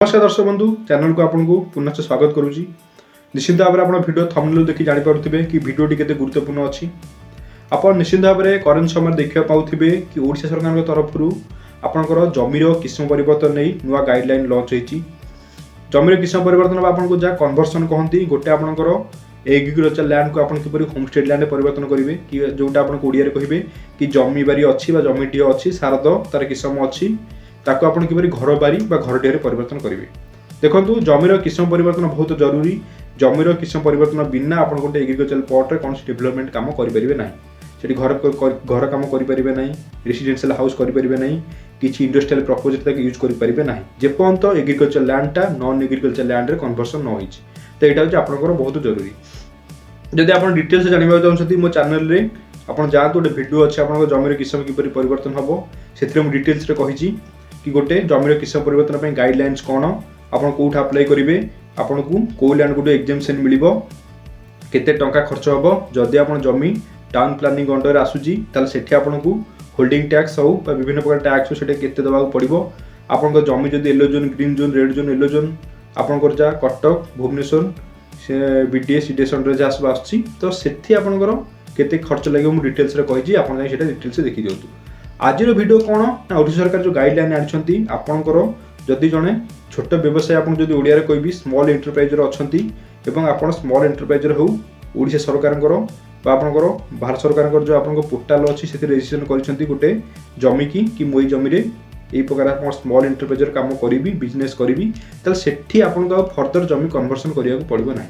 नमस्कार दर्शक बंधु चैनल को आपको पुनः स्वागत करुँची। निश्चित भाव में आप भिडियो थंबनेल देखि जानि पारुथिबे कि भिडियोटी केते गुरुत्वपूर्ण अछि। आप निश्चित भाव में करंट समय देखा पाउथिबे कि ओडिशा सरकार तरफ आपनकर जमीर किस्म परिवर्तन नहीं नुआ गाइडलाइन लॉन्च होईची। जमीर किस्म परिवर्तन आपको जहाँ कन्वर्सन कहती गोटे आपनकर एग्रीकल्चर लैंड को आप किपरि होमस्टे लैंड परिवर्तन करेंगे कि जोटा आपको ओडिया कहे कि जमी बारी अच्छी जमीटी अच्छी शारद तार किस्म अच्छी ताको आपण किपरि घर बारी घरटिए परिवर्तन करेंगे। देखो जमीर किस्म परिवर्तन बहुत जरूरी। जमीर किस्म परिवर्तन बिना आप गोटे एग्रीकल्चर प्लॉट कौन डेवलपमेंट काम करेंगे ना से घर कम करेंगे ना रेसिडेंशियल हाउस करेंगे ना किसी इंडस्ट्रियल प्रपोजल यूज करेंगे ना जेपर्यंत एग्रीकल्चर लैंडटा नॉन एग्रीकल्चर लैंड रे कन्वर्सन न होइछि। तो यहाँ हूँ आपंकर बहुत जरूरी। जदि आप डिटेल्स जानवा चाहते मो चैनल रे आप जातु गोटे भिडियो अच्छे आप जमीर किस्म किपरि परिवर्तन हम से डिटेल्स कही कि गोटे जमीर किस्म परिवर्तन गाइडलाइंस कौन आप कौट अप्लाई करेंगे आपन को कौ लैंड गोटे एग्जामेशन मिल केते टंका खर्च हम जदि आप जमी टाउन प्लानिंग अंडर आसूची से आपन को होल्डिंग टैक्स हो विभिन्न प्रकार टैक्स हो केते देवाक पड़ो। आपन जमी जदि yellow zone green zone red zone yellow zone आपनकर जहाँ कटक भुवनेश्वर से बीडीएस सीडीएस अंडर जहाँ सब आसूची तो सेठी आपनकर केते खर्च लगे मुझे डिटेल्स कही आप डिटेल्स देखी दिंतु। आज वीडियो कौन ना ओडिशा सरकार जो गाइडलाइन आनी आपंकर जदि जड़े छोट व्यवसाय आप ओडिया कहि स्मॉल एंटरप्राइजर अच्छा आप स्मॉल एंटरप्राइजर हो ओडिशा सरकार आपंकर भारत सरकार जो आप पोर्टाल अच्छी से रेजिस्ट्रेशन कर गोटे जमी कि मोई जमी यही प्रकार आप स्मॉल एंटरप्राइजर काम करी बिजनेस करी सेठी आपको फर्दर जमी कन्वर्सन करने को पड़ो ना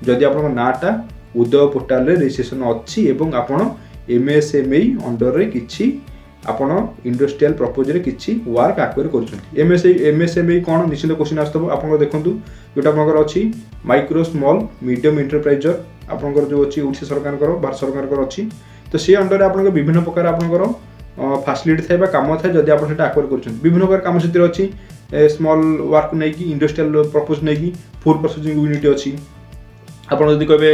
जदि आप नाटा उदय पोर्टाल रेजिस्ट्रेशन अच्छी आपड़ एमएसएमई अंडर किसी आपण इंडस्ट्रियल प्रपोजल किसी वर्क आक्वायर कर एमएसएमई कौन निश्चित क्वेश्चन आसो आप देखूँ जोटा आपंकर अच्छी माइक्रो स्मॉल मीडियम एंटरप्राइजर आपंकर जो अच्छी ओडिशा सरकार भारत सरकार अच्छी तो सी अंडर आप विभिन्न प्रकार आपंकर फैसिलिटी थाए काम थाए जदि आप आक्वायर कर विभिन्न प्रकार कम से अच्छी स्मॉल वर्क नहीं कि इंडस्ट्रियल प्रपोज नहीं कि फूड प्रोसेसिंग यूनिट अच्छी आपड़ जब कहे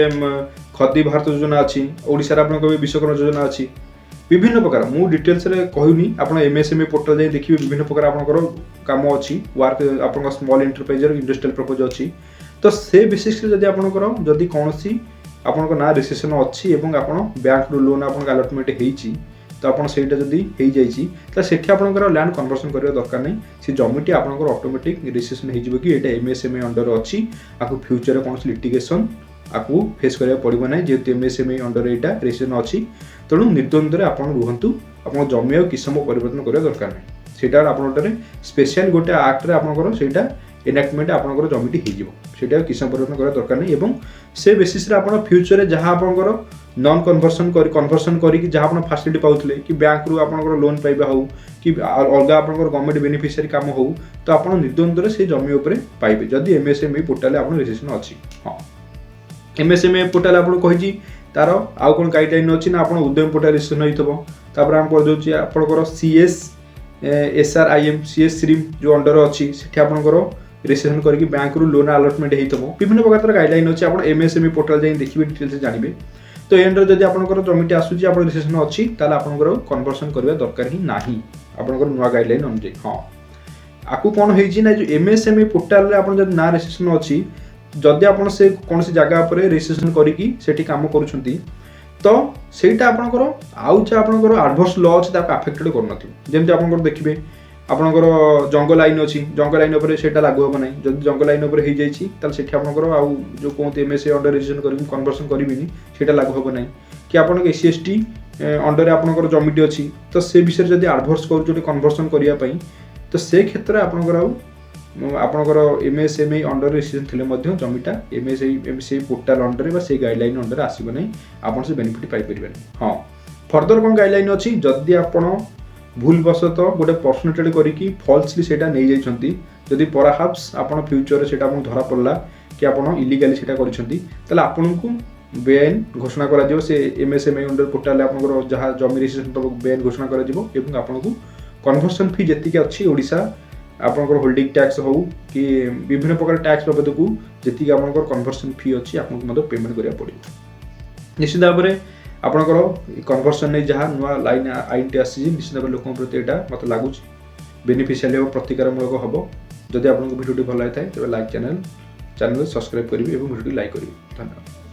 खदी भारत योजना अच्छी ओडिशा आप कहे विश्वकर्मा योजना अच्छी विभिन्न प्रकार मु डिटेल्स रे कहूनी आप एमएसएमई पोर्टल जाए देखिए विभिन्न प्रकार आपंकर काम अच्छी वर्क आप स्मॉल एंटरप्राइजर इंडस्ट्रियल प्रपोज अच्छी तो से बेसिस जदि आपंकर जदि कौन आपन ना रेजिस्ट्रेशन अच्छी आप बैंक रू लोन आप अलटमेंट होती तो आप जदि हो जाइए आपंकर लैंड कन्वर्सन करने दरकार नहीं से जमीटी आपंकर ऑटोमेटिक रेजिस्ट्रेशन हो कि ये एमएसएमई अंडर अच्छी आपको फ्यूचर कौन लिटिगेशन आपको फेस करा पड़ो ना जेहेतु एमएसएमई अंडर यहाँ रेजिस्ट्रेशन अच्छी तेणु निर्द्वंद्व आप रुहतु आप जमी और किस्म परिवर्तन करने दरकार नहीं से आप स्पेशल गोटे आक्ट आपंकर से एनाक्टमेंट आपंकर जमीटी हो किस्म परिवर्तन करने दरकार नहीं से बेसिस आप फ्यूचर जहाँ आपंकर नॉन कन्वर्सन करी जहाँ आप फैसिलिटी पाते कि बैंक रू आपंकर लोन पाइबा हो कि अलग आपंकर गवर्नमेंट बेनिफिशियरी काम हो तो आप निर्द्वंद्व से जमी उपर पाइबे जदि एमएसएमई पोर्टाल आप रेजिस्ट्रेशन अच्छी। हाँ एमएसएमई पोर्टाल आपको कही तार आउ कौन गाइडलाइन अच्छी ना आप उद्यम पोर्टाल रेजिस्ट्रेशन होता आम करदे आपंकर सीएस एसआरआईएम सीएस स्ट्रीम जो अंडर अच्छी से आपंकर रेजिस्ट्रेशन करके बैंक रू लोन अलटमेंट हो विभिन्न प्रकार गाइडलाइन अच्छी आप एमएसएमई पोर्टाल जाए देखिए डिटेल्स जानवे तो एंडर जब आपंकर जमीटी आसूची आप रेजिस्ट्रेशन अच्छी आपंकर कन्वर्सन करने दरकार ही ना आपंकर नुआ गाइडलाइन अनुजाई। हाँ आपको कौन होना जो एमएसएमई पोर्टाल आप ना रेजिस्ट्रेशन अच्छी जदि आप कौन जगह पर रेजिस्ट्रेशन करी काम करुँच तो सहीटा आपंकर आउ जो आपंकर एडवर्स लॉ अच्छे आफेक्टेड करमती आप देखिए आपंकर जंगल लाइन अच्छी जंगल लाइन उपर से लागू हम ना जब जंगल लाइन उपर हो जाए आपंकर आउ जो कहते एमएसए अंडर रेजिस्ट्रेशन कर कन्वर्सन करेंगे से लागू हम ना कि आप एससी एसटी अंडर आपंकर जमीटी अच्छी तो से विषय जब एडवर्स कर कन्वर्सन करने तो से क्षेत्र आपंकर आपंकर एमएसएमई अंडर रेजिस्ट्रेशन थे जमीटा एमएसएमई पोर्टाल अंडर से गाइडलाइन अंडर आसब ना आप बेनिफिट पाइपर। हाँ फर्दर कौन गाइडलाइन अच्छी जदि आप भूलवशत गोटे पर्सनटेड करी फल्सली से नहीं जाइए जदि परहाप्स आप फ्यूचर से धरा पड़ा कि आप इलिगाली से आपन को बेआईन घोषणा करा से एमएसएमई अंडर पोर्टाल आप जहाँ जमी रेजिस्ट्रेशन बेआईन घोषणा करा आपको कन्वर्सन फी जी अच्छी ओडिशा आपंकर होल्डिंग टैक्स हो कि विभिन्न प्रकार टैक्स बाबद को जी आपंकर कन्वर्सन फी अच्छी आपको पेमेंट करा पड़ो। निश्चित भाव में आपंकर कन्वर्सन नहीं जहाँ नुआ लाइन आईन टी आसी निश्चित भाव लोक प्रति यहाँ मत लगुच बेनिफिशियल प्रतिकारमूलक हम जदि आपको भिडियो भल लगी था तेज लाइक चैनल सब्सक्राइब करेंगे और भिडियो लाइक करेंगे। धन्यवाद।